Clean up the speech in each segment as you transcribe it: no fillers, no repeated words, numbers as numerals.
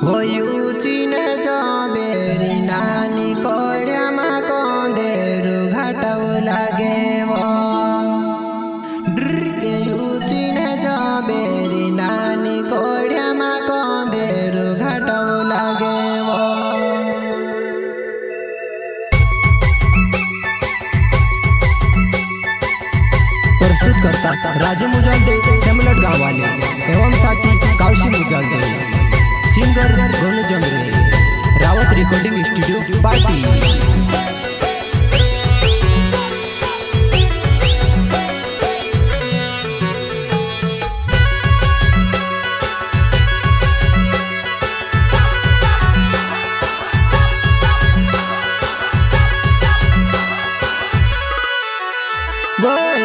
वयूची ने बेरी नानी कोड्या मा कोंदेरु घाटव लागे वो यूची ने बेरी नानी कोड्या मा कोंदेरु घाटव लागे वो। प्रस्तुत करता राजू मुजालदे सेमलट गाँव वाले एवं साथी कावशी मुजालदे, singer Gonu Jangre, Rawat recording studio party.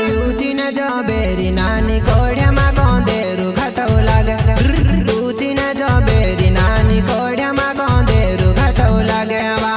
यूची न जो बेरी नानी कोड्या मा कोंदेरु घाटव लागे, यूची न जो बेरी नानी कोड्या मा कोंदेरु घाटव लागे वा।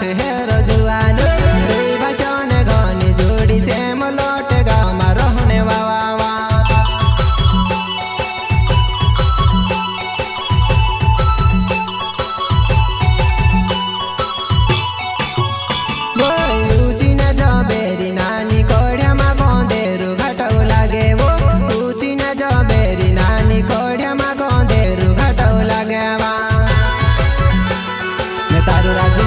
छे हेरो जुआन दुई भाषा ने घनी जोड़ी से मलोट गाँव में रहने वावा ऊँची न जबेरी नानी कोड़िया में गोंदेरू घटौ लागे वो ऊँची न जबेरी नानी कोड़िया में गोंदेरू घटौ लागे वा तारू राज्य